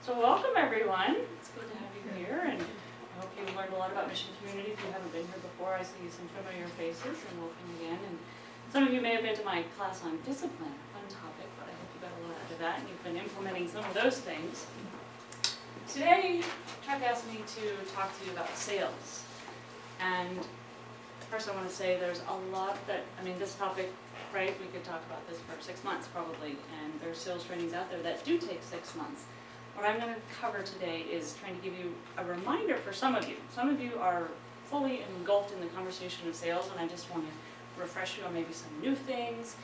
So welcome everyone. It's good to have you here, and I hope you learned a lot about Mission Community. If you haven't been here before, I see some familiar faces, and welcome again. And some of you may have been to my class on discipline, a fun topic, but I hope you got a lot out of that and you've been implementing some of those things. Today, Chuck asked me to talk to you about sales. And first I want to say there's a lot that, this topic, right, we could talk about this for 6 months probably, and there's sales trainings out there that do take 6 months. What I'm going to cover today is trying to give you a reminder for some of you. Some of you are fully engulfed in the conversation of sales, and I just want to refresh you on maybe some new things,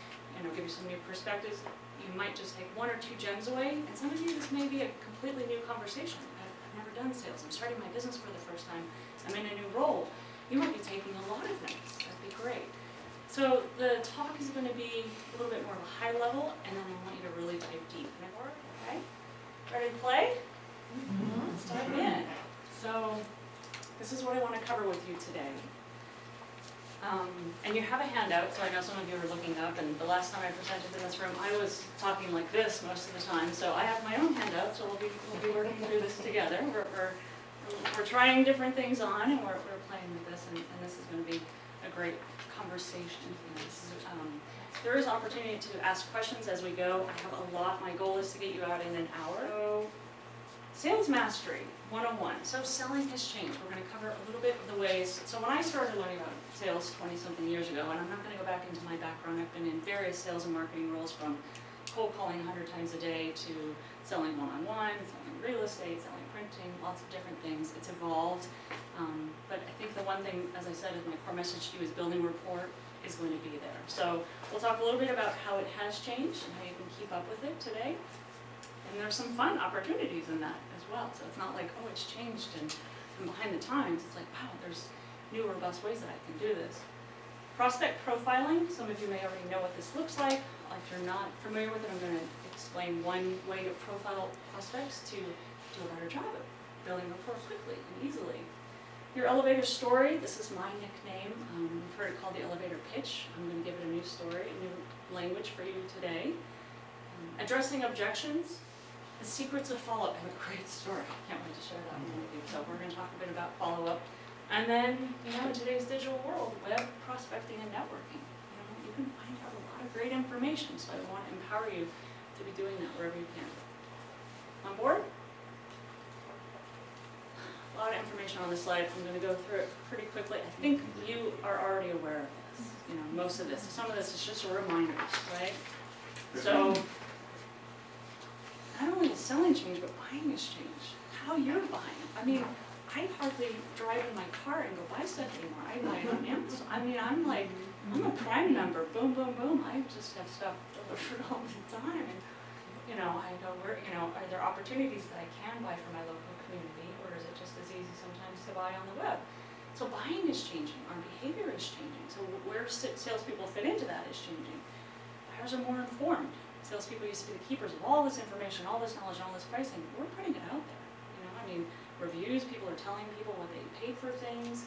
give you some new perspectives. You might just take 1 or 2 gems away, and some of you, this may be a completely new conversation. I've never done sales. I'm starting my business for the first time. I'm in a new role. You might be taking a lot of notes. That'd be great. So the talk is going to be a little bit more of a high level, and then I want you to really dive deep. Okay? Ready to play? Let's dive in. So this is what I want to cover with you today. And you have a handout, so I know some of you are looking up, and the last time I presented in this room, I was talking like this most of the time, so I have my own handout, so we'll be working through this together. We're trying different things on, and we're playing with this, and this is going to be a great conversation. There is opportunity to ask questions as we go. I have a lot. My goal is to get you out in an hour. So, Sales Mastery 101. So selling has changed. We're going to cover a little bit of the ways. So when I started learning about sales 20-something years ago, and I'm not going to go back into my background, I've been in various sales and marketing roles, from cold calling 100 times a day to selling one-on-one, selling real estate, selling printing, lots of different things. It's evolved. But I think the one thing, as I said, is my core message to you is building rapport is going to be there. So we'll talk a little bit about how it has changed and how you can keep up with it today. And there's some fun opportunities in that as well. So it's not like, oh, it's changed and I'm behind the times. It's like, wow, there's new, robust ways that I can do this. Prospect profiling. Some of you may already know what this looks like. If you're not familiar with it, I'm going to explain one way to profile prospects to do a better job of building rapport quickly and easily. Your elevator story. This is my nickname. We've heard it called the elevator pitch. I'm going to give it a new story, a new language for you today. Addressing objections. The secrets of follow-up. I have a great story. I can't wait to share that with you. So we're going to talk a bit about follow-up. And then, in today's digital world, web prospecting and networking. You can find out a lot of great information. So I want to empower you to be doing that wherever you can. On board? A lot of information on this slide. I'm going to go through it pretty quickly. I think you are already aware of this. Most of this. Some of this is just reminders, right? So, not only has selling changed, but buying has changed. How you're buying. I hardly drive in my car and go buy stuff anymore. I buy it on Amazon. I'm a Prime member. Boom, boom, boom. I just have stuff delivered all the time. And, I go, are there opportunities that I can buy for my local community, or is it just as easy sometimes to buy on the web? So buying is changing. Our behavior is changing. So where salespeople fit into that is changing. Buyers are more informed. Salespeople used to be the keepers of all this information, all this knowledge, and all this pricing. We're putting it out there. Reviews, people are telling people what they paid for things.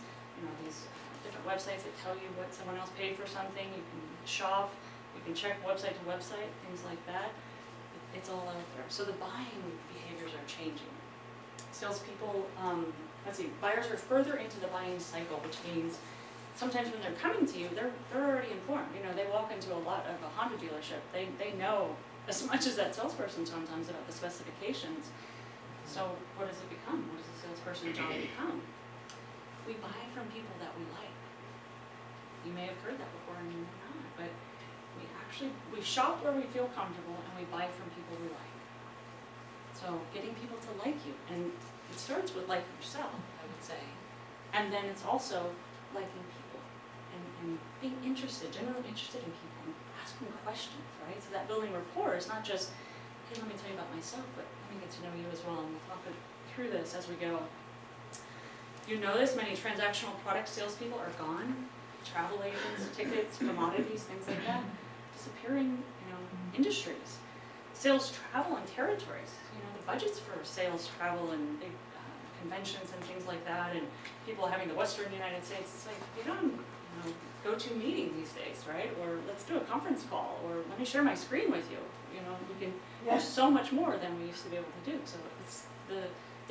These different websites that tell you what someone else paid for something. You can shop, you can check website to website, things like that. It's all out there. So the buying behaviors are changing. Salespeople, buyers are further into the buying cycle, which means sometimes when they're coming to you, they're already informed. They walk into a Honda dealership. They know as much as that salesperson sometimes about the specifications. So what does it become? What does the salesperson job become? We buy from people that we like. You may have heard that before and you may not, but we shop where we feel comfortable and we buy from people we like. So getting people to like you, and it starts with liking yourself, I would say. And then it's also liking people and being generally interested in people, and asking questions, right? So that building rapport is not just, hey, let me tell you about myself, but let me get to know you as well, and we'll talk through this as we go. You notice many transactional product salespeople are gone. Travel agents, tickets, commodities, things like that. Disappearing, industries. Sales travel and territories. The budgets for sales travel and big conventions and things like that, and people having the Western United States, it's like, you don't go-to meeting these days, right? Or let's do a conference call, or let me share my screen with you. We can do so much more than we used to be able to do. So it's the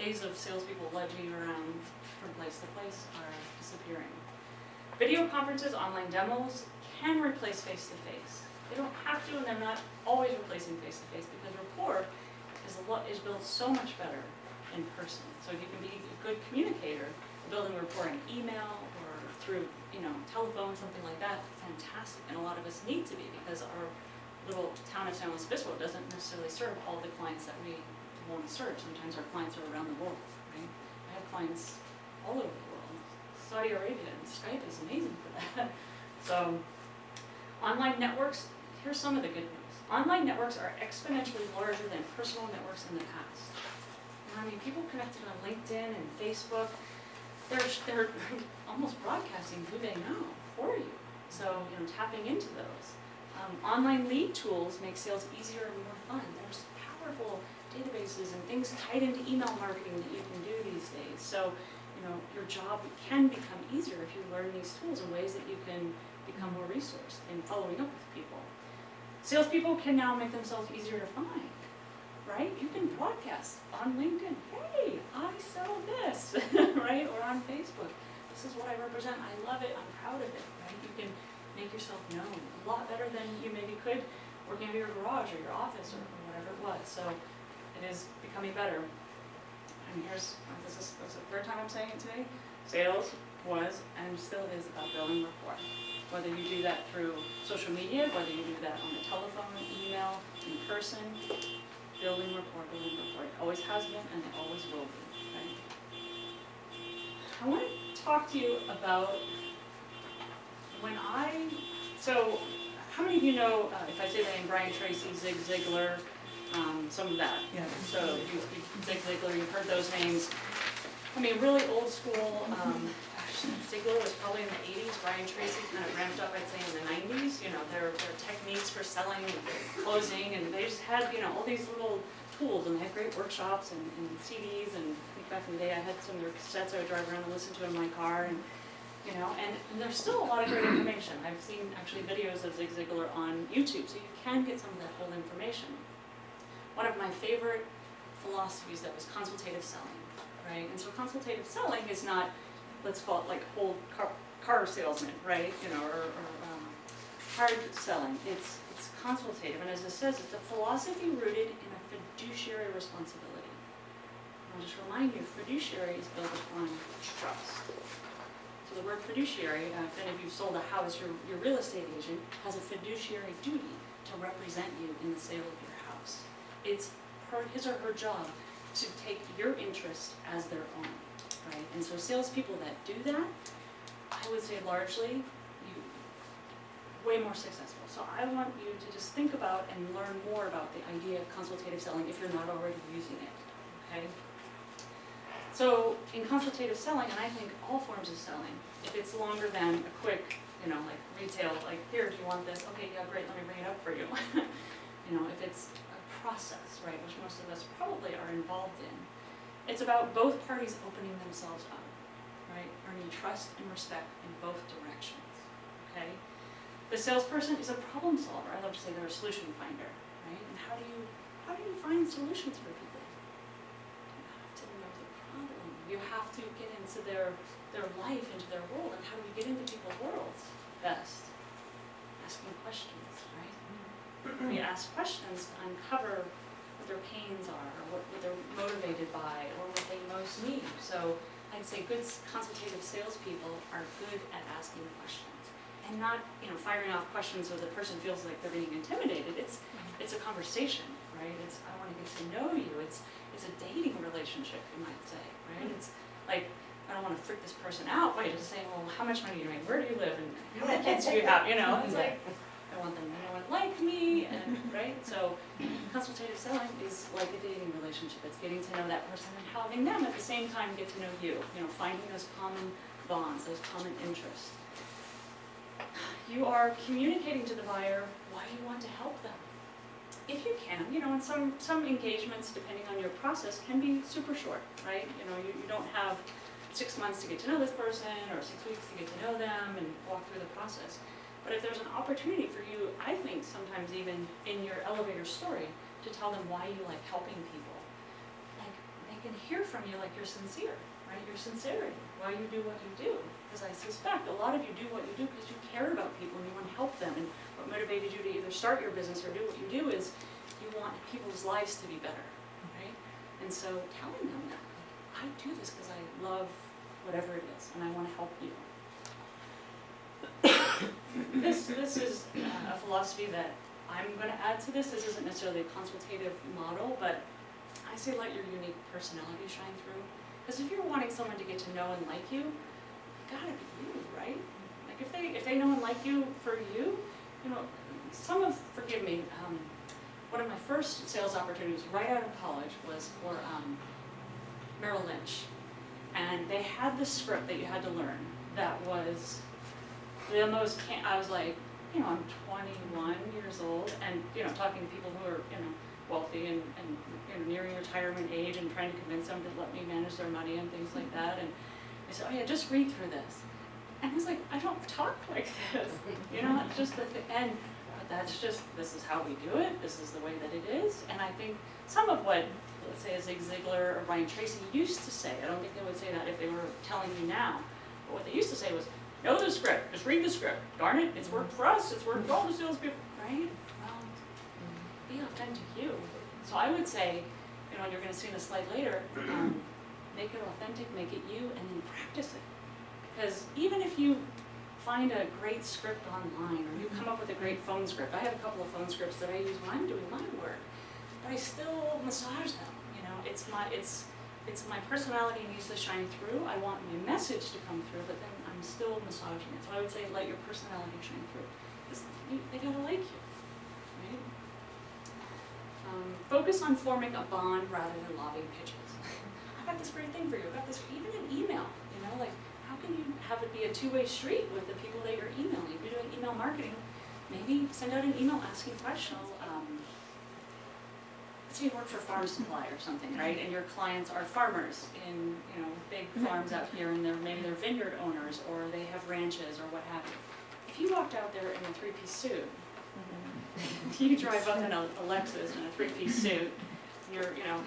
days of salespeople ledging around from place to place are disappearing. Video conferences, online demos can replace face-to-face. They don't have to, and they're not always replacing face-to-face, because rapport is built so much better in person. So if you can be a good communicator, building rapport in email or through telephone, something like that, fantastic. And a lot of us need to be, because our little town of San Luis Obispo doesn't necessarily serve all the clients that we want to serve. Sometimes our clients are around the world, right? I have clients all over the world. Saudi Arabia and Skype is amazing for that. So online networks, here's some of the good news. Online networks are exponentially larger than personal networks in the past. People connected on LinkedIn and Facebook, they're almost broadcasting who they know for you. So, tapping into those. Online lead tools make sales easier and more fun. There's powerful databases and things tied into email marketing that you can do these days. So, your job can become easier if you learn these tools in ways that you can become more resourced in following up with people. Salespeople can now make themselves easier to find, right? You can broadcast on LinkedIn, hey, I sell this, right? Or on Facebook, this is what I represent, I love it, I'm proud of it, right? You can make yourself known a lot better than you maybe could working out of your garage or your office or whatever it was. So it is becoming better. And this is the third time I'm saying it today. Sales was and still is about building rapport. Whether you do that through social media, whether you do that on the telephone, email, in person, building rapport, building rapport. It always has been and it always will be. Okay? I want to talk to you about so how many of you know, if I say the name Brian Tracy, Zig Ziglar, some of that? Yeah. So Zig Ziglar, you've heard those names. Really old school. Ziglar was probably in the 80s. Brian Tracy kind of ramped up, I'd say, in the 90s. Their techniques for selling and closing, and they just had, all these little tools, and they had great workshops and CDs. And I think back in the day, I had some of their cassettes I would drive around and listen to in my car. And there's still a lot of great information. I've seen actually videos of Zig Ziglar on YouTube, so you can get some of that old information. One of my favorite philosophies that was consultative selling, right? And so consultative selling is not, let's call it like old car salesman, right? Or hard selling. It's consultative, and as it says, it's a philosophy rooted in a fiduciary responsibility. I'll just remind you, fiduciary is built upon trust. So the word fiduciary, if any of you sold a house, your real estate agent has a fiduciary duty to represent you in the sale of your house. It's his or her job to take your interest as their own, right? And so salespeople that do that, I would say largely, way more successful. So I want you to just think about and learn more about the idea of consultative selling if you're not already using it, okay? So in consultative selling, and I think all forms of selling, if it's longer than a quick, like retail, like, here, do you want this? Okay, yeah, great, let me bring it up for you. If it's a process, right, which most of us probably are involved in, it's about both parties opening themselves up, right, earning trust and respect in both directions, okay? The salesperson is a problem solver. I love to say they're a solution finder, right? And how do you find solutions for people? You have to get into their life, into their world. And how do we get into people's worlds best? Asking questions, right? We ask questions to uncover what their pains are, or what they're motivated by, or what they most need. So I'd say good consultative salespeople are good at asking questions. And not, firing off questions so the person feels like they're being intimidated. It's a conversation, right? I want to get to know you. It's a dating relationship, you might say, right? It's like, I don't want to freak this person out by just saying, well, how much money do you make? Where do you live? And how many kids do you have? It's like, I want them to know and like me, and right? So consultative selling is like a dating relationship. It's getting to know that person and having them at the same time get to know you. Finding those common bonds, those common interests. You are communicating to the buyer why you want to help them. If you can, and some engagements, depending on your process, can be super short, right? You don't have 6 months to get to know this person, or 6 weeks to get to know them and walk through the process. But if there's an opportunity for you, I think sometimes even in your elevator story, to tell them why you like helping people, like they can hear from you like you're sincere, right? Your sincerity, why you do what you do. Because I suspect a lot of you do what you do because you care about people and you want to help them. And what motivated you to either start your business or do what you do is you want people's lives to be better, right? And so telling them that, like, I do this because I love whatever it is and I want to help you. This is a philosophy that I'm going to add to this. This isn't necessarily a consultative model, but I say let your unique personality shine through. Because if you're wanting someone to get to know and like you, you gotta be you, right? Like if they know and like you for you, you know, forgive me, one of my first sales opportunities right out of college was for Merrill Lynch. And they had this script that you had to learn that was the most, I was like, you know, I'm 21 years old and, you know, talking to people who are, you know, wealthy and you know, nearing retirement age and trying to convince them to let me manage their money and things like that. And I said, oh yeah, just read through this. And he's like, I don't talk like this, you know, it's just the thing. And but that's just, this is how we do it, this is the way that it is. And I think some of what, let's say, a Zig Ziglar or Brian Tracy used to say, I don't think they would say that if they were telling you now, but what they used to say was, know the script, just read the script. Darn it, it's worked for us, it's worked for all the salespeople, right? Well, be authentic you. So I would say, you know, and you're going to see in a slide later, make it authentic, make it you, and then practice it. Because even if you find a great script online, or you come up with a great phone script, I have a couple of phone scripts that I use when I'm doing my work, but I still massage them. You know, it's my personality needs to shine through. I want my message to come through, but then I'm still massaging it. So I would say let your personality shine through. Because they gotta like you, right? Focus on forming a bond rather than lobbing pitches. I've got this great thing for you. I've got this, even in email, you know, like how can you have it be a two-way street with the people that you're emailing? If you're doing email marketing, maybe send out an email asking questions. Let's say you work for Farm Supply or something, right? And your clients are farmers in, you know, big farms out here, and maybe they're vineyard owners, or they have ranches, or what have you. If you walked out there in a three-piece suit, you drive up in a Lexus in a three-piece suit, you're, you know,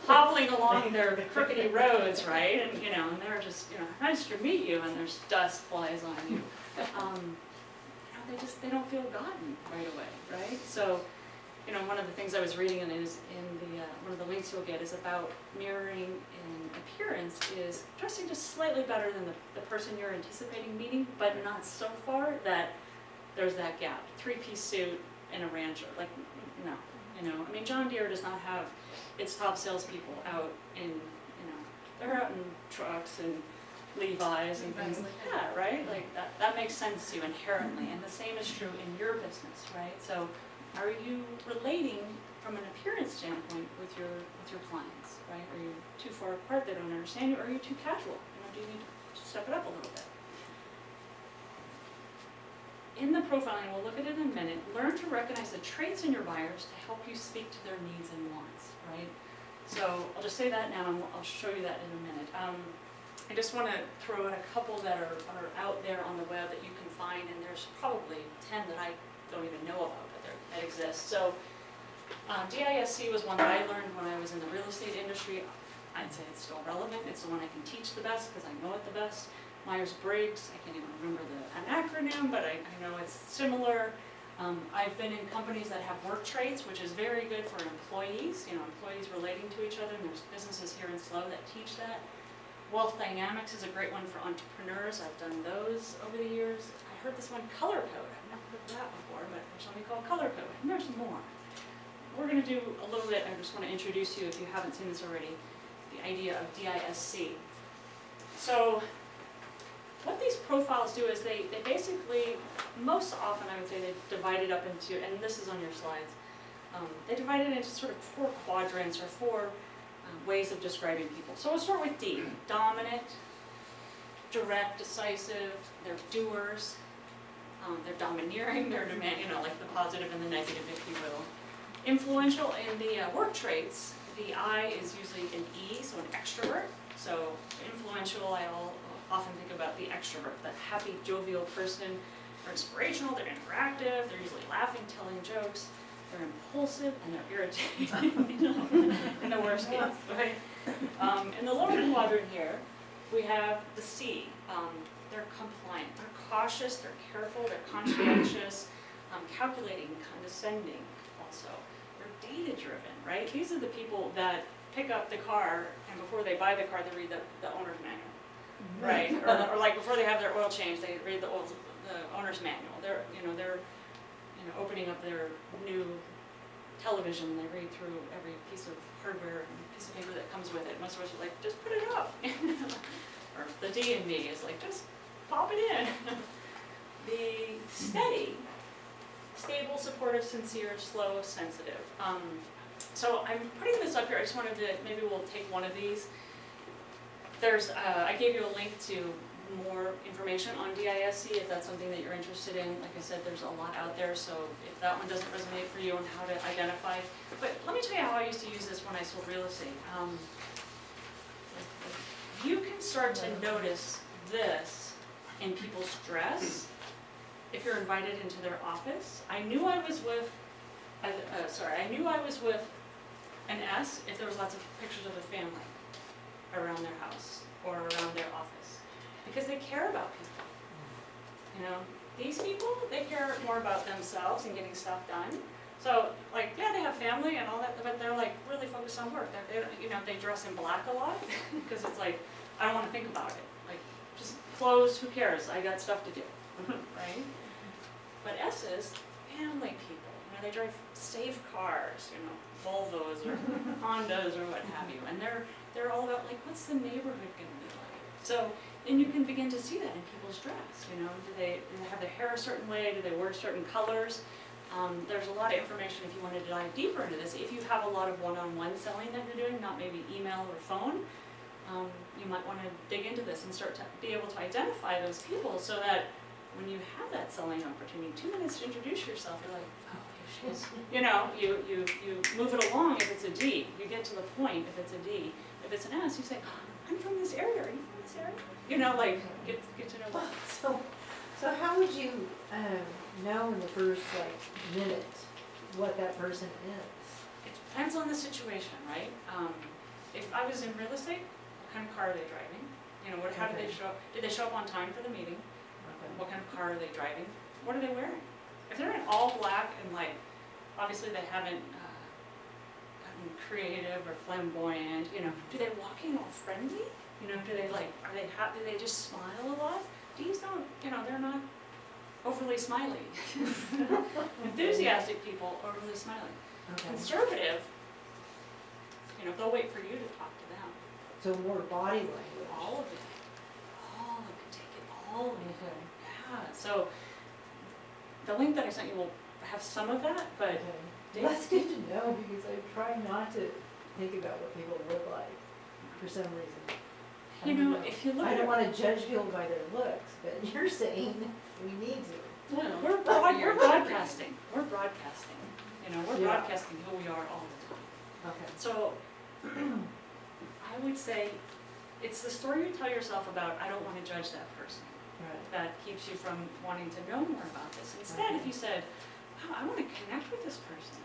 hobbling along their crookedy roads, right? And, you know, and they're just, you know, nice to meet you, and there's dust flies on you. You know, they don't feel gotten right away, right? So, you know, one of the things I was reading in one of the links you'll get is about mirroring in appearance is dressing just slightly better than the person you're anticipating meeting, but not so far that there's that gap. Three-piece suit and a rancher, like, no, you know. I mean, John Deere does not have its top salespeople out in, you know, they're out in trucks and Levi's and things like that, right? Like that makes sense to you inherently, and the same is true in your business, right? So, are you relating from an appearance standpoint with your clients, right? Are you too far apart they don't understand you, or are you too casual? You know, do you need to step it up a little bit? In the profiling, we'll look at it in a minute, learn to recognize the traits in your buyers to help you speak to their needs and wants, right? So I'll just say that now, and I'll show you that in a minute. I just want to throw in a couple that are out there on the web that you can find, and there's probably 10 that I don't even know about that exist. So DISC was one that I learned when I was in the real estate industry. I'd say it's still relevant. It's the one I can teach the best because I know it the best. Myers-Briggs, I can't even remember an acronym, but I know it's similar. I've been in companies that have work traits, which is very good for employees, you know, employees relating to each other, and there's businesses here in SLO that teach that. Wealth Dynamics is a great one for entrepreneurs. I've done those over the years. I heard this one, Color Code. I've never heard of that before, but there's something called Color Code, and there's more. We're going to do a little bit, I just want to introduce you, if you haven't seen this already, the idea of DISC. So what these profiles do is they basically, most often I would say they divide it up into, and this is on your slides, they divide it into sort of 4 quadrants or 4 ways of describing people. So we'll start with D, dominant, direct, decisive, they're doers, they're domineering, they're you know, like the positive and the negative, if you will. Influential in the work traits, the I is usually an E, so an extrovert. So influential, often think about the extrovert, that happy, jovial person. They're inspirational, they're interactive, they're usually laughing, telling jokes. They're impulsive and they're irritating, in the worst case, right? In the lower quadrant here, we have the C. They're compliant, they're cautious, they're careful, they're conscientious, calculating, condescending also. They're data-driven, right? These are the people that pick up the car and before they buy the car, they read the owner's manual, right? Or like before they have their oil change, they read the owner's manual. They're opening up their new television, they read through every piece of hardware and piece of paper that comes with it. Most of us are like, just put it up. Or the D in me is like, just pop it in. The steady, stable, supportive, sincere, slow, sensitive. So I'm putting this up here, I just wanted to, maybe we'll take one of these. There's, I gave you a link to more information on DISC if that's something that you're interested in. Like I said, there's a lot out there, so if that one doesn't resonate for you on how to identify. But let me tell you how I used to use this when I sold real estate. You can start to notice this in people's dress if you're invited into their office. I knew I was with an S if there was lots of pictures of the family around their house or around their office. Because they care about people. You know, these people, they care more about themselves and getting stuff done. So, like, yeah, they have family and all that, but they're like really focused on work. They dress in black a lot because it's like, I don't want to think about it. Like, just clothes, who cares? I got stuff to do, right? But S's, family people. You know, they drive safe cars, Volvos or Hondas or what have you, and they're all about like, what's the neighborhood going to be like? So. And you can begin to see that in people's dress, Do they have their hair a certain way? Do they wear certain colors? There's a lot of information if you want to dive deeper into this. If you have a lot of one-on-one selling that you're doing, not maybe email or phone, you might want to dig into this and start to be able to identify those people so that when you have that selling opportunity, 2 minutes to introduce yourself, you're like, oh, here she is. You move it along if it's a D. You get to the point if it's a D. If it's an S, you say, I'm from this area. Are you from this area? Get to know that. So how would you know in the first minute what that person is? It depends on the situation, right? If I was in real estate, what kind of car are they driving? How did they show up? Did they show up on time for the meeting? Okay. What kind of car are they driving? What are they wearing? If they're in all black and obviously they haven't gotten creative or flamboyant, do they walk in all friendly? Do they are they happy? Do they just smile a lot? These don't, they're not overly smiley. Enthusiastic people, overly smiley. Okay. Conservative, they'll wait for you to talk to them. So more body language. All of it. Take it all of it. Okay. Yeah, so the link that I sent you will have some of that, but okay. That's good to know because I try not to think about what people look like for some reason. If you look I at don't want to judge people by their looks, but you're saying we need to. we're broadcasting. We're broadcasting. We're Yeah. broadcasting who we are all the time. Okay. So I would say it's the story you tell yourself about, I don't want to judge that person. Right. That keeps you from wanting to know more about this. Instead, if you said, wow, I want to connect with this person.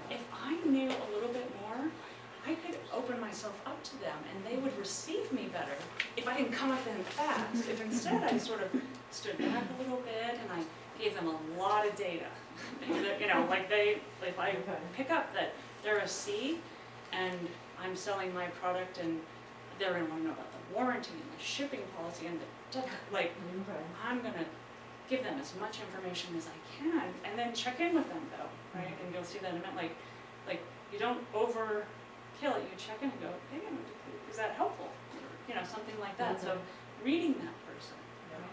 Yeah. If I knew a little bit more, I could open myself up to them and they would receive me better if I didn't come at them fast. If instead I sort of stood back a little bit and I gave them a lot of data. If I pick up that they're a C and I'm selling my product and they're going to want to know about the warranty and the shipping policy and I'm going to give them as much information as I can and then check in with them though, right? And you'll see that in a minute, like you don't overkill it, you check in and go, hey, is that helpful? Something like that. So reading that person, right?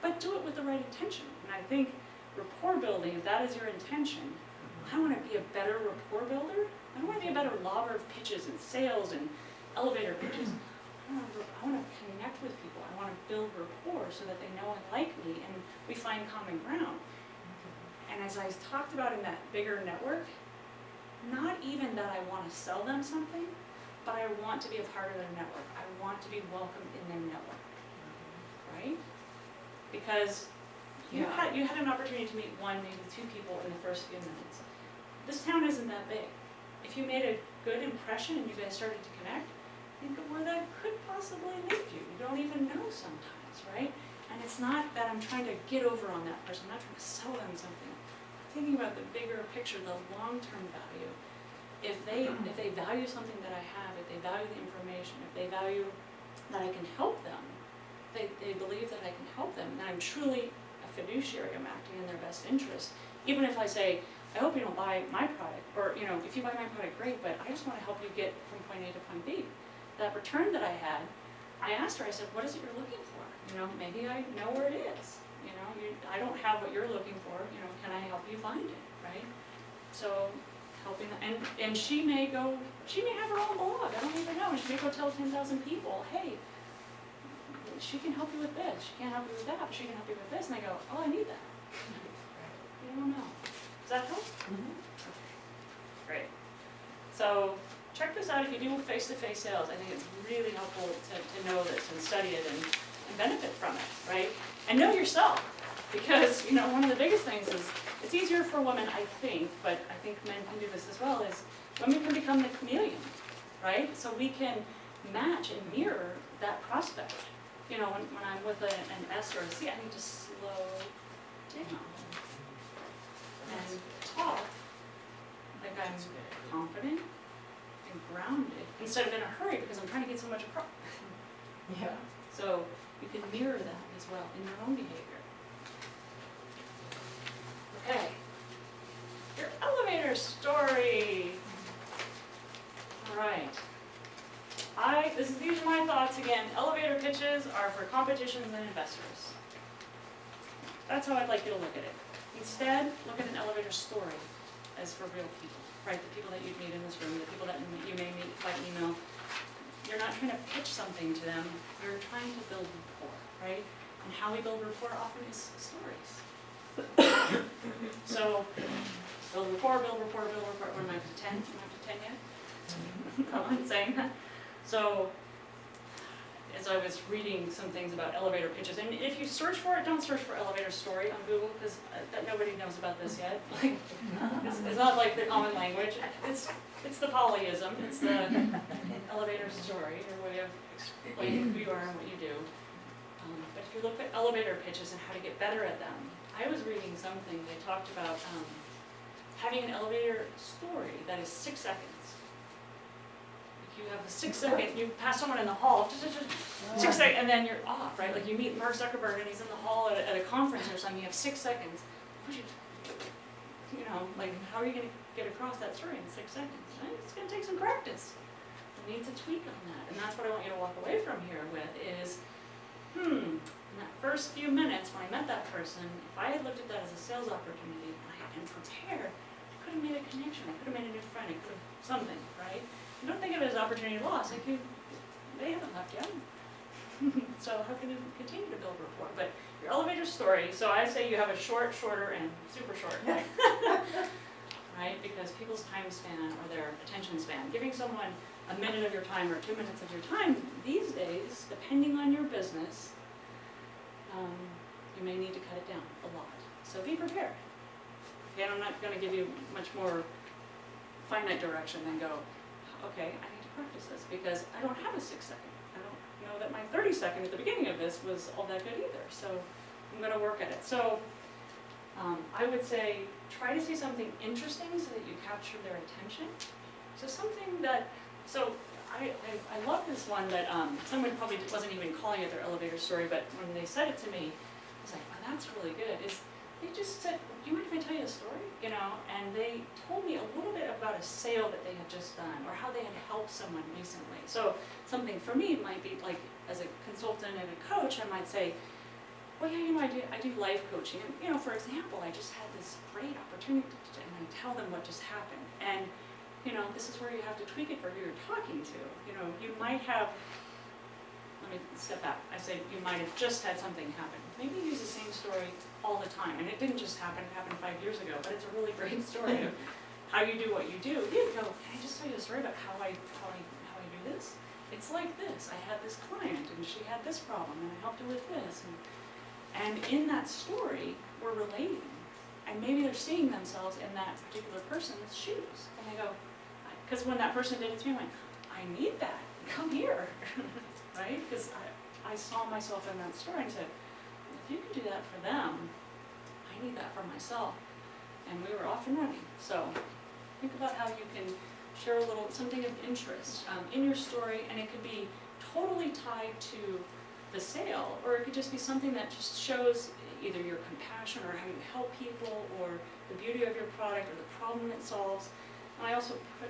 But do it with the right intention. And I think rapport building, if that is your intention, I want to be a better rapport builder. I don't want to be a better lobber of pitches and sales and elevator pitches. I want to connect with people. I want to build rapport so that they know and like me and we find common ground. And as I talked about in that bigger network, not even that I want to sell them something, but I want to be a part of their network. I want to be welcome in their network, right? Because you had an opportunity to meet one, maybe two people in the first few minutes. This town isn't that big. If you made a good impression and you guys started to connect, think of where that could possibly lead you. You don't even know sometimes, right? And it's not that I'm trying to get over on that person. I'm not trying to sell them something. I'm thinking about the bigger picture, the long-term value. If they value something that I have, if they value the information, if they value that I can help them, they believe that I can help them, then I'm truly a fiduciary. I'm acting in their best interest. Even if I say, I hope you don't buy my product, or if you buy my product, great, but I just want to help you get from point A to point B. That return that I had, I asked her, I said, what is it you're looking for? Maybe I know where it is. I don't have what you're looking for, can I help you find it, right? So helping them, and she may have her own blog, I don't even know, and she may go tell 10,000 people, hey, she can help you with this, she can't help you with that, but she can help you with this, and I go, oh, I need that. You don't know. Does that help? Mhm. Great. So check this out if you do face-to-face sales. I think it's really helpful to know this and study it and benefit from it, right? And know yourself, because one of the biggest things is it's easier for women, I think, but I think men can do this as well, is women can become the chameleon, right? So we can match and mirror that prospect. When I'm with an S or a C, I need to slow down and talk like I'm confident and grounded instead of in a hurry because I'm trying to get so much across. Yeah. So you can mirror that as well in your own behavior. Okay. Your elevator story. All right. These are my thoughts again. Elevator pitches are for competitions and investors. That's how I'd like you to look at it. Instead, look at an elevator story as for real people, right? The people that you'd meet in this room, the people that you may meet by email. You're not trying to pitch something to them, you're trying to build rapport, right? And how we build rapport often is stories. So, build rapport, build rapport, build rapport. What am I up to 10? Am I up to 10 yet? I'm saying that. So, as I was reading some things about elevator pitches, and if you search for it, don't search for elevator story on Google, because nobody knows about this yet. Like, it's not like the common language. It's the polyism. It's the elevator story, or way of explaining who you are and what you do. But if you look at elevator pitches and how to get better at them, I was reading something, they talked about having an elevator story that is 6 seconds. You have the 6 second, you pass someone in the hall, 6 seconds, and then you're off, right? Like you meet Mark Zuckerberg and he's in the hall at a conference or something, you have 6 seconds. Like how are you going to get across that story in 6 seconds? Right? It's going to take some practice. You need to tweak on that. And that's what I want you to walk away from here with is, in that first few minutes when I met that person, if I had looked at that as a sales opportunity and I had been prepared, I could have made a connection, I could have made a new friend, I could have something, right? You don't think of it as opportunity loss. Like they haven't left yet. So how can you continue to build rapport? But your elevator story, so I say you have a short, shorter, and super short. Right? Because people's time span or their attention span, giving someone a minute of your time or 2 minutes of your time these days, depending on your business, you may need to cut it down a lot. So be prepared. Okay, and I'm not going to give you much more finite direction than go, okay, I need to practice this because I don't have a 6 second. I don't know that my 30 second at the beginning of this was all that good either. So I'm going to work at it. So I would say try to say something interesting so that you capture their attention. So something that, I love this one that someone probably wasn't even calling it their elevator story, but when they said it to me, I was like, wow, that's really good. They just said, do you mind if I tell you a story? And they told me a little bit about a sale that they had just done or how they had helped someone recently. So something for me might be like, as a consultant and a coach, I might say, well, yeah, I do life coaching. And, for example, I just had this great opportunity and I tell them what just happened. And, this is where you have to tweak it for who you're talking to. You might have, let me step back. I say you might have just had something happen. Maybe use the same story all the time. And it didn't just happen, it happened 5 years ago, but it's a really great story of how you do what you do. You go, can I just tell you a story about how I I do this? It's like this. I had this client and she had this problem and I helped her with this. And in that story, we're relating. And maybe they're seeing themselves in that particular person's shoes. And they go, because when that person did it to me, I went, I need that. Come here. Right? Because I saw myself in that story and said, if you can do that for them, I need that for myself. And we were off and running. So think about how you can share a little, something of interest in your story, and it could be totally tied to the sale, or it could just be something that just shows either your compassion or how you help people, or the beauty of your product, or the problem it solves. And I also put,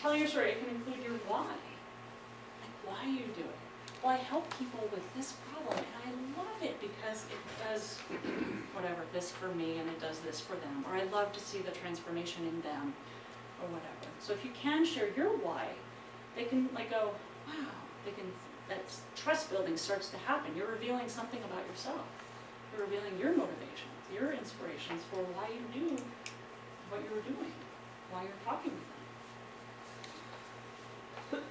tell your story. It can include your why. Like why you do it. Well, I help people with this problem, and I love it because it does whatever, this for me, and it does this for them. Or I love to see the transformation in them, or whatever. So if you can share your why, they can like go, wow, they can, that trust building starts to happen. You're revealing something about yourself. You're revealing your motivations, your inspirations for why you do what you're doing, why you're talking with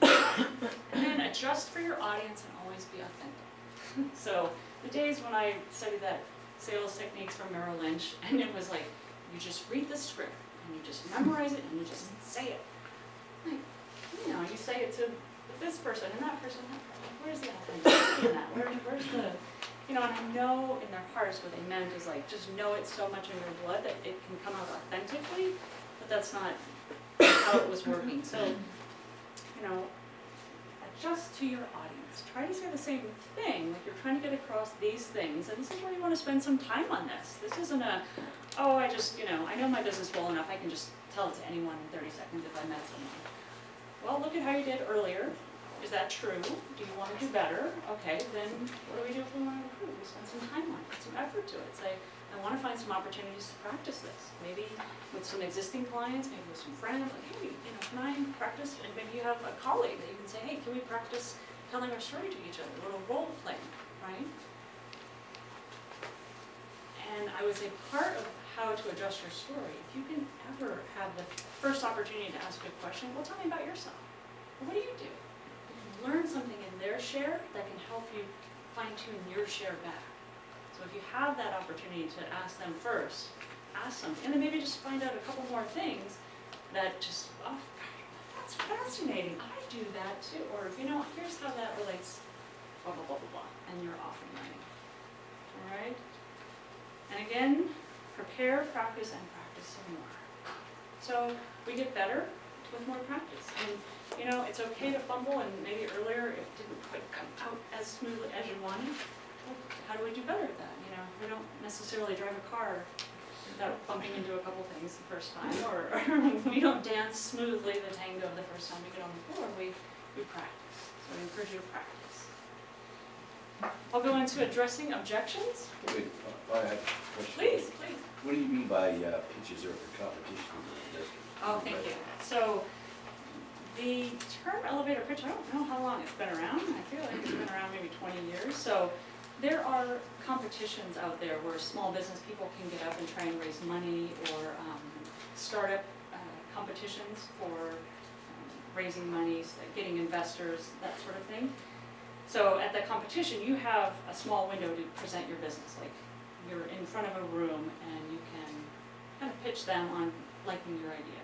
them. And then adjust for your audience and always be authentic. So the days when I studied that sales techniques from Merrill Lynch, and it was like, you just read the script, and you just memorize it, and you just say it. Like, you know, you say it to this person, and that person, where's the authenticity in that? Where's the, you know, and I know in their hearts what they meant is like, just know it so much in your blood that it can come out authentically, but that's not how it was working. So, you know, adjust to your audience. Try to say the same thing, like you're trying to get across these things, and this is where you want to spend some time on this. This isn't a, oh, I just, you know, I know my business well enough, I can just tell it to anyone in 30 seconds if I met someone. Well, look at how you did earlier. Is that true? Do you want to do better? Okay, then what do we do if we want to improve? We spend some time on it, put some effort to it. Say, I want to find some opportunities to practice this. Maybe with some existing clients, maybe with some friends, like, hey, you know, can I practice? And maybe you have a colleague that you can say, hey, can we practice telling our story to each other, a little role playing, right? And I would say part of how to adjust your story, if you can ever have the first opportunity to ask a question, well, tell me about yourself. Well, what do you do? Learn something in their share that can help you fine-tune your share back. So if you have that opportunity to ask them first, ask them, and then maybe just find out a couple more things that just, oh, that's fascinating, I do that too, or, you know, here's how that relates, blah, blah, blah, blah, blah, and you're off and running. All right? And again, prepare, practice, and practice some more. So we get better with more practice. And you know, it's okay to fumble, and maybe earlier it didn't quite come out as smoothly as you wanted. Well, how do we do better at that? You know, we don't necessarily drive a car without bumping into a couple things the first time, or we don't dance smoothly the tango the first time we get on the floor. We practice. So I encourage you to practice. I'll go into addressing objections. Wait, I have a question. Please. What do you mean by pitches or competition with investors? Oh, thank you. So the term elevator pitch, I don't know how long it's been around. I feel like it's been around maybe 20 years. So there are competitions out there where small business people can get up and try and raise money, or startup competitions for raising money, getting investors, that sort of thing. So at that competition, you have a small window to present your business. Like you're in front of a room and you can kind of pitch them on liking your idea.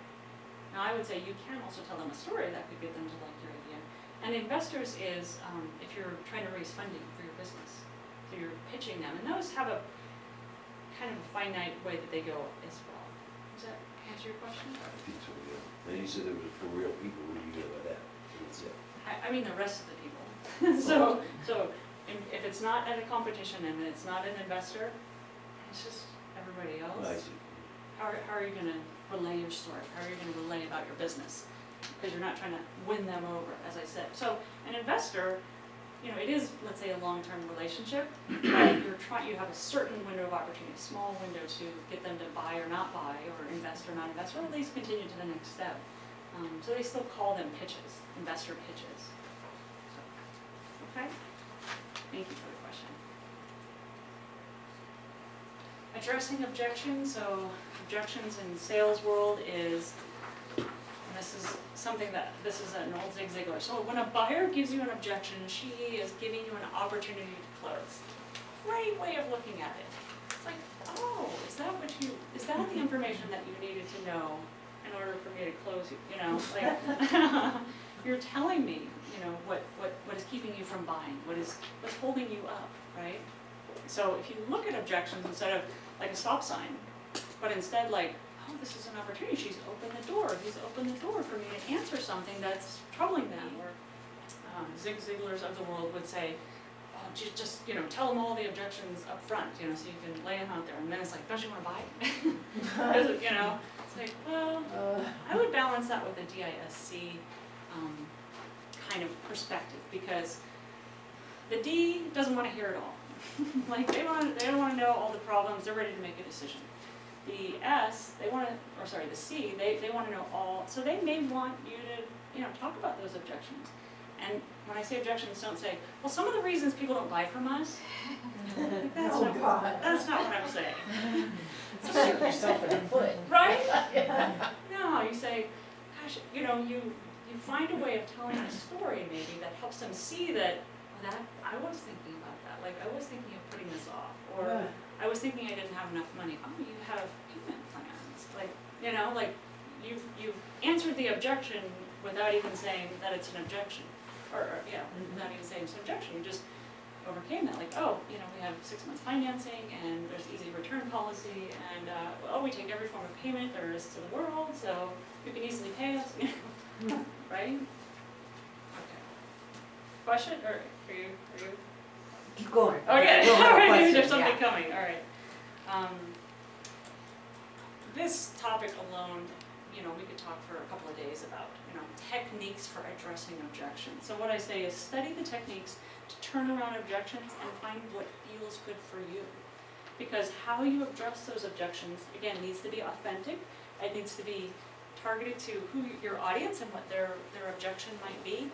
Now I would say you can also tell them a story that could get them to like your idea. And investors is if you're trying to raise funding for your business. So you're pitching them, and those have a kind of a finite way that they go as well. Does that answer your question? I think so, yeah. And you said it was for real people. What do you get about that? That's it. I mean the rest of the people. so if it's not at a competition and it's not an investor, it's just everybody else. I see. How are you going to relay your story? How are you going to relay about your business? Because you're not trying to win them over, as I said. So an investor, you know, it is, let's say, a long-term relationship, but you have a certain window of opportunity, a small window to get them to buy or not buy, or invest or not invest, or at least continue to the next step. So they still call them pitches, investor pitches. So, okay? Thank you for the question. Addressing objections. So objections in sales world is, and this is some something that, this is an old Zig Ziglar. So when a buyer gives you an objection, she is giving you an opportunity to close. Great way of looking at it. It's like, oh, is that the information that you needed to know in order for me to close you, you know? Like, you're telling me, you know, what is keeping you from buying, what's holding you up, right? So if you look at objections instead of like a stop sign, but instead like, oh, this is an opportunity, she's opened the door, he's opened the door for me to answer something that's troubling them, or Zig Ziglars of the world would say, oh, just, you know, tell them all the objections up front, you know, so you can lay them out there, and then it's like, don't you want to buy it? You know, it's like, well, I would balance that with a DISC kind of perspective, because the D doesn't want to hear it all. Like, they don't want to know all the problems, they're ready to make a decision. The S, the C, they want to know all, so they may want you to, you know, talk about those objections. And when I say objections, don't say, well, some of the reasons people don't buy from us, like, that's not what I'm saying. Shoot yourself in the foot. Right? No, you say, gosh, you know, you find a way of telling a story maybe that helps them see that, well, that, I was thinking about that, like, I was thinking of putting this off, or I was thinking I didn't have enough money. Oh, you have payment plans. Like, you know, like, you've answered the objection without even saying that it's an objection. Or without even saying it's an objection. You just overcame that. Like, oh, you know, we have 6 months financing, and there's easy return policy, and, we take every form of payment there is to the world, so you can easily pay us, you know, right? Okay. Question, or are you? Keep going. Okay, We'll have all right, maybe questions, there's something yeah. coming, all right. This topic alone, you know, we could talk for a couple of days about, you know, techniques for addressing objections. So what I say is study the techniques to turn around objections and find what feels good for you. Because how you address those objections, again, needs to be authentic. It needs to be targeted to who your audience and what their objection might be.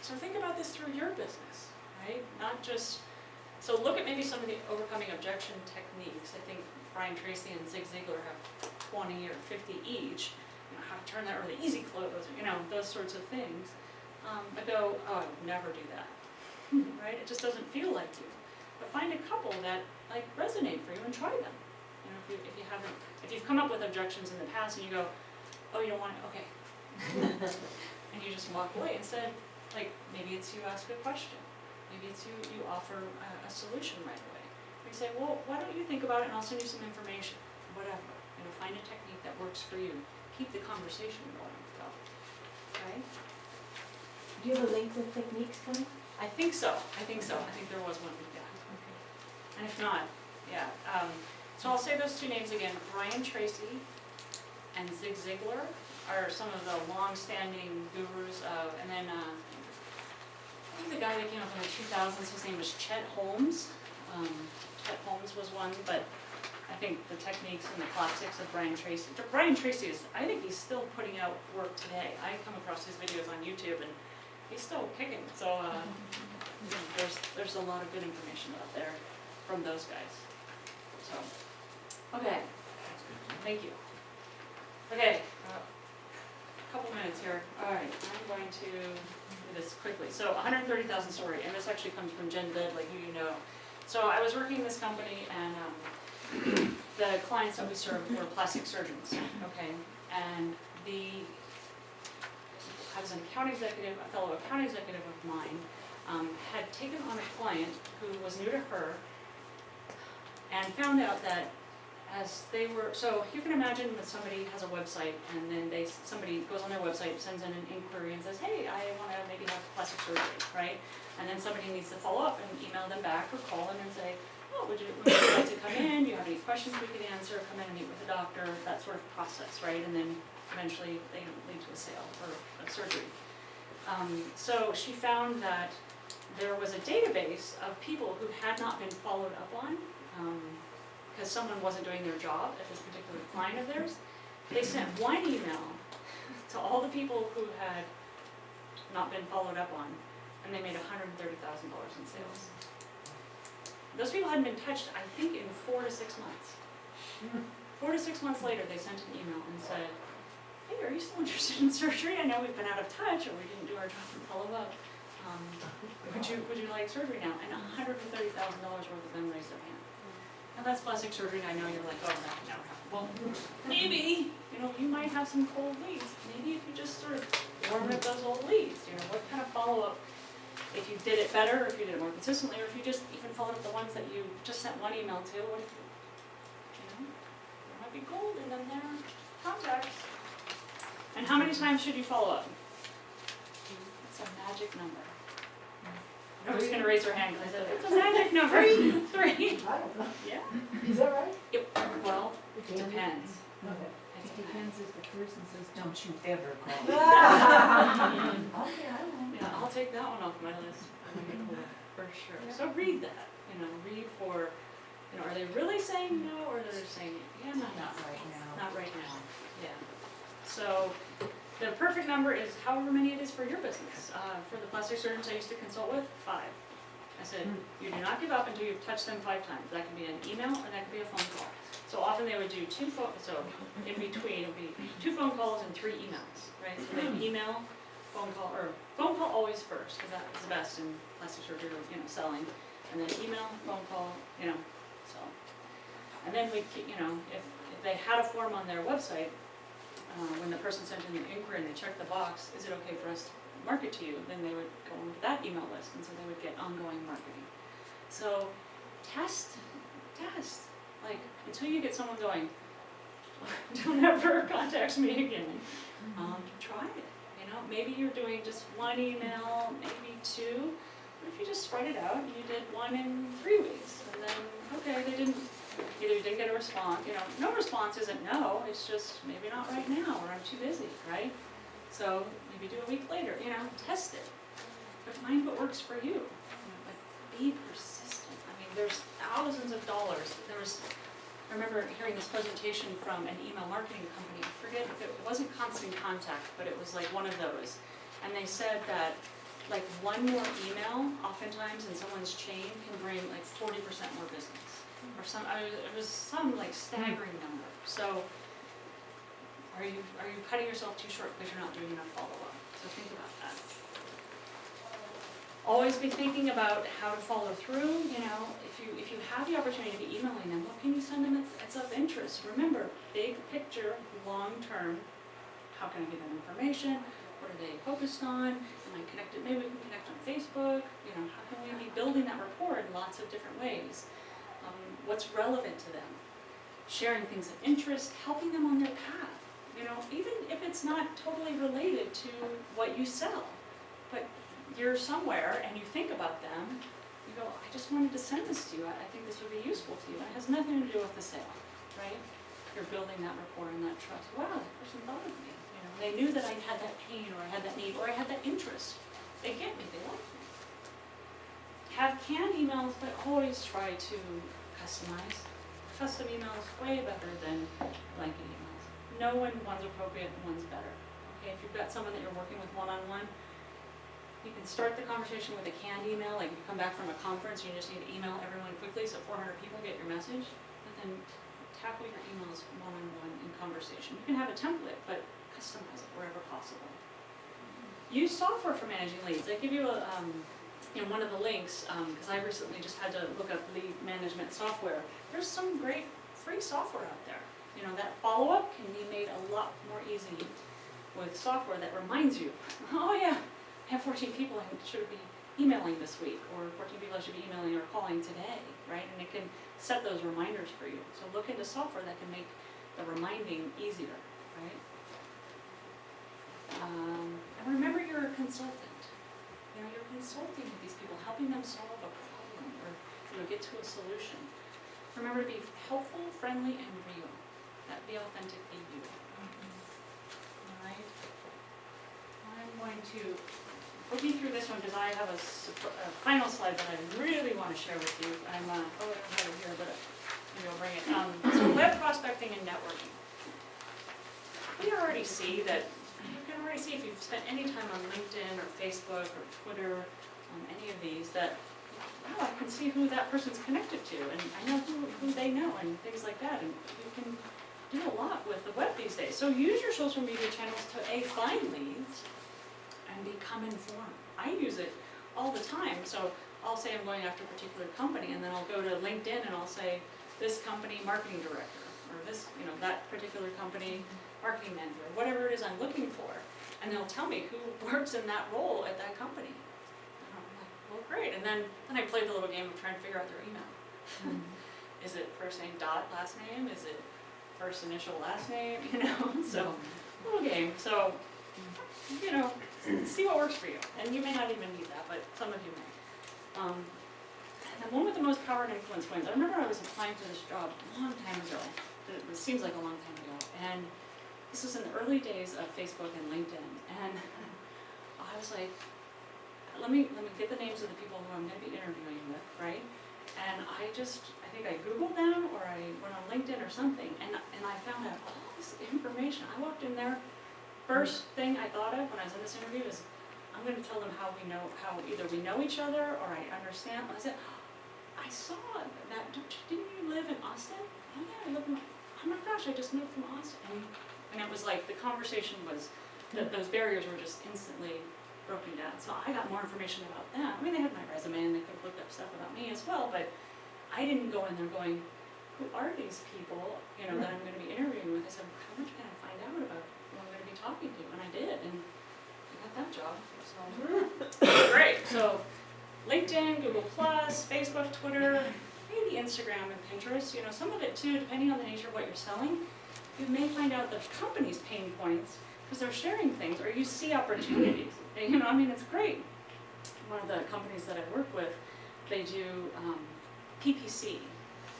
So think about this through your business, right? Not just, so look at maybe some of the overcoming objection techniques. I think Brian Tracy and Zig Ziglar have 20 or 50 each. You know, how to turn that really easy close, you know, those sorts of things. I go, oh, I would never do that, right? It just doesn't feel like you. But find a couple that like resonate for you and try them. You know, if you've come up with objections in the past and you go, oh, you don't want it, okay. And you just walk away. Instead, like, maybe it's you ask a question. Maybe it's you offer a solution right away. You say, well, why don't you think about it and I'll send you some information, whatever. You know, find a technique that works for you. Keep the conversation going. Okay? Do you have a link with techniques coming? I think so. I think there was one. Yeah. Okay. And if not, yeah. So I'll say those two names again. Brian Tracy and Zig Ziglar are some of the long-standing gurus of, and then I think the guy that came up in the 2000s, his name was Chet Holmes. Chet Holmes was one, but I think the techniques and the classics of Brian Tracy. Brian Tracy is, I think he's still putting out work today. I come across his videos on YouTube and he's still kicking. So there's a lot of good information out there from those guys. So, okay, thank you. Okay, a couple minutes here. All right, I'm going to do this quickly. So 130,000 story, and this actually comes from Jen Bedley, who you know. So I was working in this company, and the clients that we served were plastic surgeons, okay? And I was an account executive, a fellow account executive of mine, had taken on a client who was new to her, and found out that as they were, so you can imagine that somebody has a website, and then somebody goes on their website, sends in an inquiry and says, hey, I want to maybe have plastic surgery, right? And then somebody needs to follow up and email them back or call them and say, oh, would you like to come in? Do you have any questions we could answer? Come in and meet with the doctor, that sort of process, right? And then eventually they lead to a sale or a surgery. So she found that there was a database of people who had not been followed up on, because someone wasn't doing their job at this particular client of theirs. They sent one email to all the people who had not been followed up on, and they made $130,000 in sales. Those people hadn't been touched, I think, in 4 to 6 months. 4 to 6 months later, they sent an email and said, hey, are you still interested in surgery? I know we've been out of touch, or we didn't do our job and follow up. Would you like surgery now? And $130,000 worth of them raised their hand. Now that's plastic surgery, I know you're like, oh, that never happened. Well, maybe, you might have some cold leads. Maybe if you just sort of warm up those old leads, what kind of follow-up, if you did it better, or if you did it more consistently, or if you just even followed up the ones that you just sent one email to, what if there might be gold in them there, contacts. And how many times should you follow up? It's a magic number. Nobody's gonna raise their hand because I said, it's a magic number. Three. I don't know. Yeah. Is that right? Well, it depends. Okay. It depends if the person says, don't you ever call me. Okay, I don't know. Yeah, I'll take that one off my list for sure. So read that, read for, are they really saying no, or are they saying, yeah, no, Not right now. not right now, yeah. So the perfect number is however many it is for your business. For the plastic surgeons I used to consult with, 5. I said, you do not give up until you've touched them 5 times. That can be an email, or that can be a phone call. So often they would do 2 phone, so in between, it would be 2 phone calls and 3 emails, right? So they'd email, phone call always first, because that is the best in plastic surgery, selling. And then email, phone call, so. And then we, if they had a form on their website, when the person sent in an inquiry and they checked the box, is it okay for us to market to you? Then they would go into that email list, and so they would get ongoing marketing. So test, like until you get someone going, don't ever contact me again. Try it. Maybe you're doing just 1 email, maybe 2. But if you just spread it out, you did 1 in 3 weeks, and then okay, either you didn't get a response. No response isn't no. It's just maybe not right now, or I'm too busy, right? So maybe do a week later. Test it, but find what works for you. But be persistent. I mean, there's thousands of dollars. I remember hearing this presentation from an email marketing company. I forget if it wasn't Constant Contact, but it was like one of those. And they said that like 1 more email, oftentimes in someone's chain, can bring like 40% more business. Or it was some like staggering number. So are you cutting yourself too short because you're not doing enough follow-up? So think about that. Always be thinking about how to follow through. If you have the opportunity to be emailing them, what can you send them that's of interest? Remember, big picture, long term. How can I give them information? What are they focused on? Am I connected? Maybe we can connect on Facebook. How can we be building that rapport in lots of different ways? What's relevant to them? Sharing things of interest, helping them on their path. Even if it's not totally related to what you sell, but you're somewhere and you think about them, you go, I just wanted to send this to you. I think this would be useful to you. It has nothing to do with the sale, right? You're building that rapport and that trust. Wow, that person thought of me. They knew that I had that pain, or I had that need, or I had that interest. They get me, they like me. Have canned emails, but always try to customize. Custom emails way better than blanket emails. Know when one's appropriate and one's better. Okay, if you've got someone that you're working with one-on-one, you can start the conversation with a canned email, like you come back from a conference, you just need to email everyone quickly so 400 people get your message, and then tackle your emails one-on-one in conversation. You can have a template, but customize it wherever possible. Use software for managing leads. I give you one of the links, because I recently just had to look up lead management software. There's some great free software out there. That follow-up can be made a lot more easy with software that reminds you, oh yeah, I have 14 people I should be emailing this week, or 14 people I should be emailing or calling today, right? And it can set those reminders for you. So look into software that can make the reminding easier, right? And remember, you're a consultant. You're consulting with these people, helping them solve a problem or get to a solution. Remember to be helpful, friendly, and real. That be authentically you. All right. I'm going to work you through this one because I have a final slide that I really want to share with you. I don't have it here, but maybe I'll bring it. So web prospecting and networking. We already see that. You can already see if you've spent any time on LinkedIn or Facebook or Twitter, any of these, that I can see who that person's connected to, and I know who they know, and things like that. And you can do a lot with the web these days. So use your social media channels to A, find leads, and become informed. I use it all the time. So I'll say I'm going after a particular company, and then I'll go to LinkedIn and I'll say, this company marketing director, or this, that particular company marketing manager, whatever it is I'm looking for. And they'll tell me who works in that role at that company. And I'm like, well, great. And then I play the little game of trying to figure out their email. Is it first name dot last name? Is it first initial last name? So little game. So, see what works for you. And you may not even need that, but some of you may. And the one with the most power and influence wins. I remember I was applying for this job a long time ago. It seems like a long time ago. And this was in the early days of Facebook and LinkedIn. And I was like, let me get the names of the people who I'm going to be interviewing with, right? And I think I Googled them, or I went on LinkedIn or something, and I found out all this information. I walked in there, first thing I thought of when I was in this interview is, I'm going to tell them how either we know each other or I understand. I said, I saw that, didn't you live in Austin? Oh yeah, I live in, oh my gosh, I just moved from Austin. And it was like, the conversation was, those barriers were just instantly broken down. So I got more information about them. I mean, they had my resume and they could have looked up stuff about me as well, but I didn't go in there going, who are these people, that I'm going to be interviewing with? I said, how much can I find out about who I'm going to be talking to? And I did, and I got that job. So great. So LinkedIn, Google+, Facebook, Twitter, maybe Instagram and Pinterest. Some of it too, depending on the nature of what you're selling, you may find out the company's pain points because they're sharing things, or you see opportunities. And, it's great. One of the companies that I work with, they do PPC,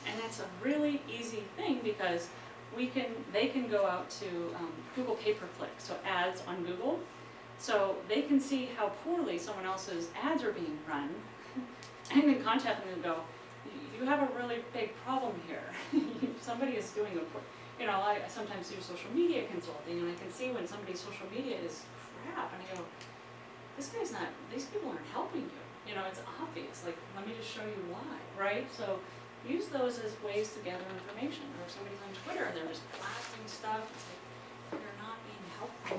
and that's a really easy thing because they can go out to Google pay-per-click, so ads on Google, so they can see how poorly someone else's ads are being run, and then contact them and go, you have a really big problem here. Somebody is doing I sometimes do social media consulting, and I can see when somebody's social media is crap, and I go, these people aren't helping you. It's obvious, like, let me just show you why, right? So use those as ways to gather information. Or if somebody's on Twitter and they're just blasting stuff, it's like, you're not being helpful.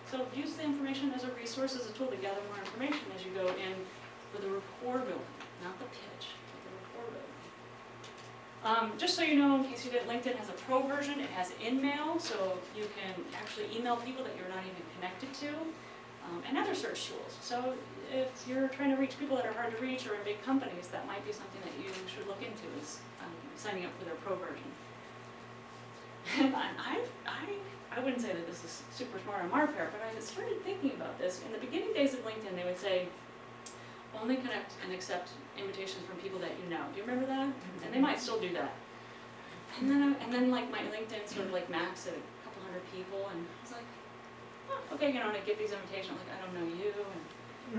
So use the information as a resource, as a tool to gather more information as you go in for the rapport building, not the pitch, but the rapport building. Just so you know, in case you didn't, LinkedIn has a pro version. It has InMail, so you can actually email people that you're not even connected to, and other search tools. So if you're trying to reach people that are hard to reach or in big companies, that might be something that you should look into, is signing up for their pro version. And I wouldn't say that this is super smart on our part, but I started thinking about this. In the beginning days of LinkedIn, they would say, only connect and accept invitations from people that you know. Do you remember that? And they might still do that. And then like my LinkedIn sort of like maxed at a couple hundred people, and I was like, oh, okay, and I get these invitations, like, I don't know you,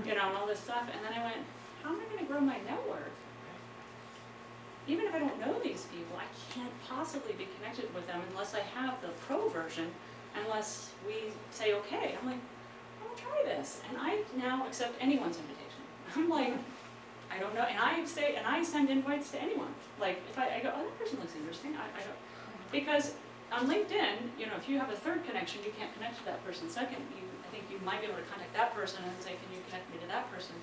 and all this stuff. And then I went, how am I going to grow my network? Even if I don't know these people, I can't possibly be connected with them unless I have the pro version, unless we say, okay. I'm like, I'll try this. And I now accept anyone's invitation. I'm like, I don't know, and I send invites to anyone. Like, if I go, oh, that person looks interesting, I don't, because on LinkedIn, if you have a third connection, you can't connect to that person. Second, I think you might be able to contact that person and say, can you connect me to that person?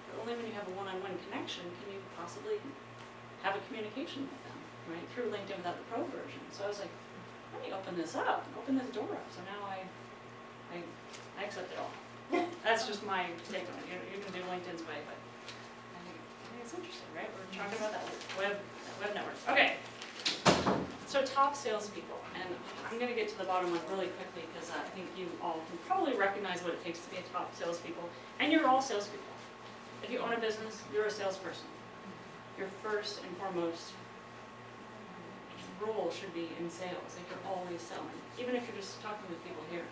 But only when you have a one-on-one connection can you possibly have a communication with them, right, through LinkedIn without the pro version. So I was like, let me open this up, open this door up. So now I accept it all. That's just my take on it. You can do LinkedIn's way, but I think it's interesting, right? We're talking about that web network. Okay. So top salespeople, and I'm going to get to the bottom one really quickly because I think you all can probably recognize what it takes to be a top salespeople, and you're all salespeople. If you own a business, you're a salesperson. Your first and foremost role should be in sales, like you're always selling, even if you're just talking with people here.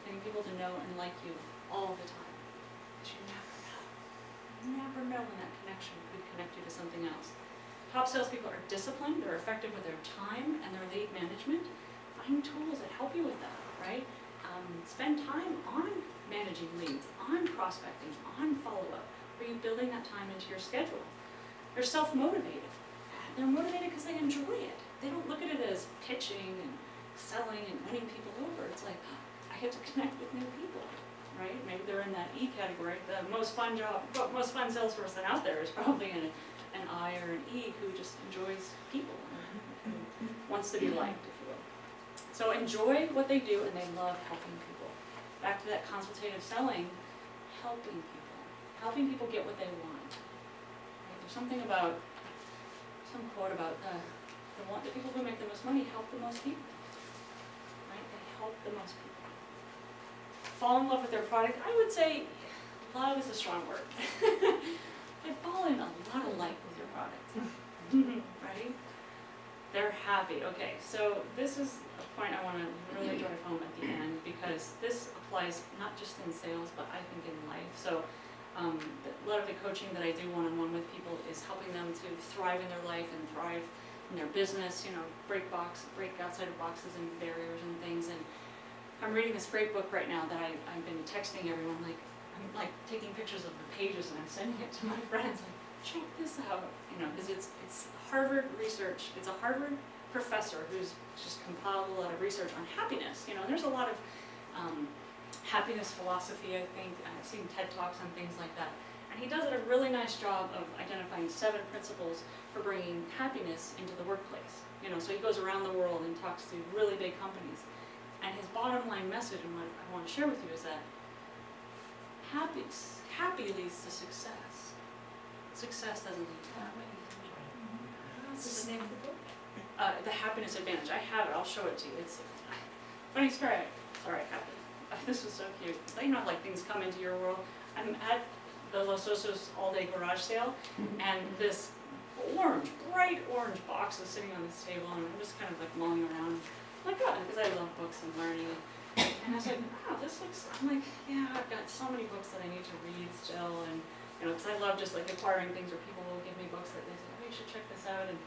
Getting people to know and like you all the time. But you never know. You never know when that connection could connect you to something else. Top salespeople are disciplined, they're effective with their time and their lead management. Find tools that help you with that, right? Spend time on managing leads, on prospecting, on follow-up. Are you building that time into your schedule? They're self-motivated. They're motivated because they enjoy it. they don't look at it as pitching and selling and winning people over. It's like, I get to connect with new people, right? Maybe they're in that E category. The most fun salesperson out there is probably an I or an E who just enjoys people and wants to be liked, if you will. So enjoy what they do, and they love helping people. Back to that consultative selling, helping people get what they want. Right? There's something about, some quote about the people who make the most money help the most people. Right? They help the most people. Fall in love with their product. I would say love is a strong word. They fall in a lot of like with your product. Right? They're happy. Okay, so this is a point I want to really drive home at the end, because this applies not just in sales, but I think in life. So a lot of the coaching that I do one-on-one with people is helping them to thrive in their life and thrive in their business, you know, break outside of boxes and barriers and things. And I'm reading this great book right now that I've been texting everyone, I'm like taking pictures of the pages and I'm sending it to my friends, like, check this out, you know, because it's Harvard research. It's a Harvard professor who's just compiled a lot of research on happiness. You know, there's a lot of happiness philosophy, I think. I've seen TED Talks on things like that. And he does a really nice job of identifying 7 principles for bringing happiness into the workplace. You know, so he goes around the world and talks to really big companies. And his bottom line message, and what I want to share with you, is that happy leads to success. Success doesn't lead to happy. What's the name of the book? The Happiness Advantage. I have it. I'll show it to you. It's funny story. Sorry, happy. This was so cute. You know, like things come into your world. I'm at the Los Osos all-day garage sale, and this bright orange box is sitting on this table, and I'm just kind of like mulling around. I'm like, oh, because I love books and learning. And I was like, wow, this looks. I'm like, yeah, I've got so many books that I need to read still, and you know, because I love just like acquiring things where people will give me books that they say, oh, you should check this out. And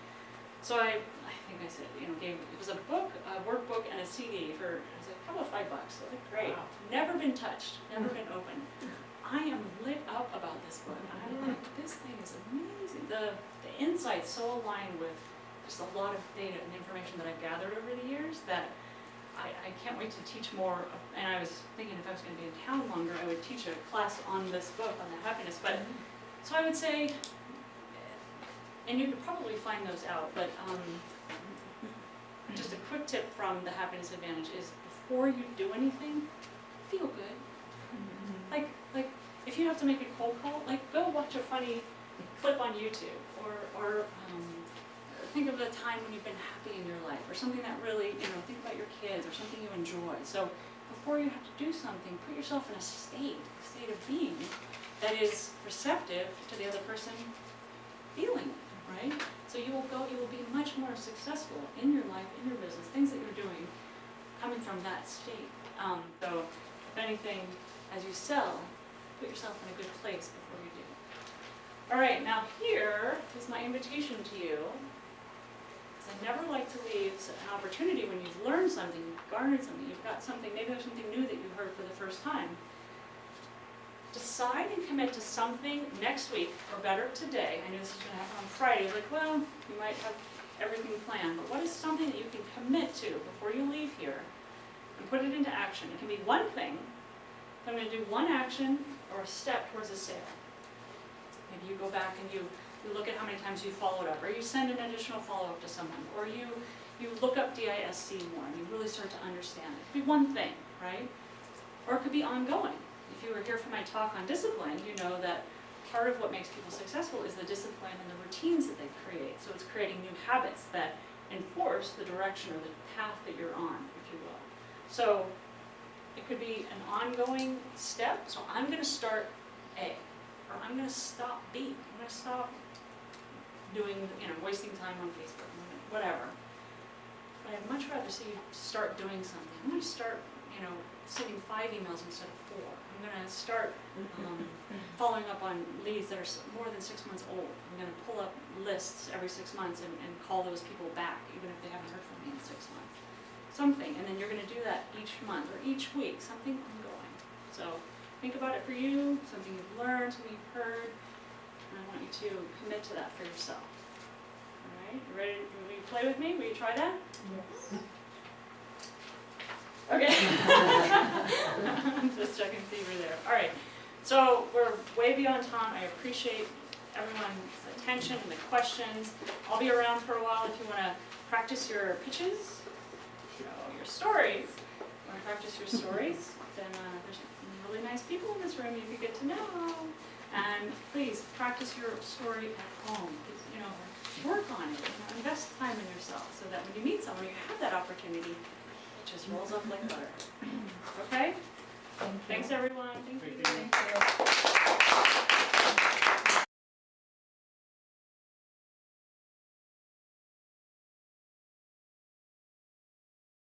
so I think I said, you know, it was a book, a workbook, and a CD for, I was like, how about $5? So like, great. Wow. Never been touched, never been opened. I am lit up about this book. I'm like, this thing is amazing. The insights so aligned with just a lot of data and information that I've gathered over the years that I can't wait to teach more. And I was thinking if I was going to be in town longer, I would teach a class on this book, on the happiness. But so I would say, and you could probably find those out, but just a quick tip from the Happiness Advantage is before you do anything, feel good. Like if you have to make a cold call, like go watch a funny clip on YouTube, or think of a time when you've been happy in your life, or something that really, you know, think about your kids, or something you enjoy. So before you have to do something, put yourself in a state of being that is receptive to the other person feeling it, right? So you will be much more successful in your life, in your business, things that you're doing, coming from that state. So if anything, as you sell, put yourself in a good place before you do. All right, now here is my invitation to you. I never like to leave an opportunity when you've learned something, you've garnered something, you've got something, maybe there's something new that you heard for the first time. Decide and commit to something next week, or better today. I knew this was going to happen on Friday. Like, well, you might have everything planned, but what is something that you can commit to before you leave here and put it into action? It can be one thing. So I'm going to do one action or a step towards a sale. Maybe you go back and you look at how many times you followed up, or you send an additional follow-up to someone, or you look up DISC more and you really start to understand it. It could be one thing, right? Or it could be ongoing. If you were here for my talk on discipline, you know that part of what makes people successful is the discipline and the routines that they create. So it's creating new habits that enforce the direction or the path that you're on, if you will. So it could be an ongoing step. So I'm going to start A, or I'm going to stop B. I'm going to stop doing, you know, wasting time on Facebook, whatever. But I'd much rather see you start doing something. I'm going to start, you know, sending 5 emails instead of 4. I'm going to start following up on leads that are more than 6 months old. I'm going to pull up lists every 6 months and call those people back, even if they haven't heard from me in 6 months. Something, and then you're going to do that each month or each week, something ongoing. So think about it for you, something you've learned, something you've heard. And I want you to commit to that for yourself. All right? you ready, will you play with me? Will you try that? Yes. Okay. I'm just checking to see if you're there. All right, so we're way beyond time. I appreciate everyone's attention and the questions. I'll be around for a while if you want to practice your pitches, your stories. If you want to practice your stories, then there's some really nice people in this room you could get to know. And please practice your story at home. Work on it. Invest time in yourself so that when you meet someone, you have that opportunity. It just rolls off like butter. Okay? Thanks, everyone. Thank you. Thank you.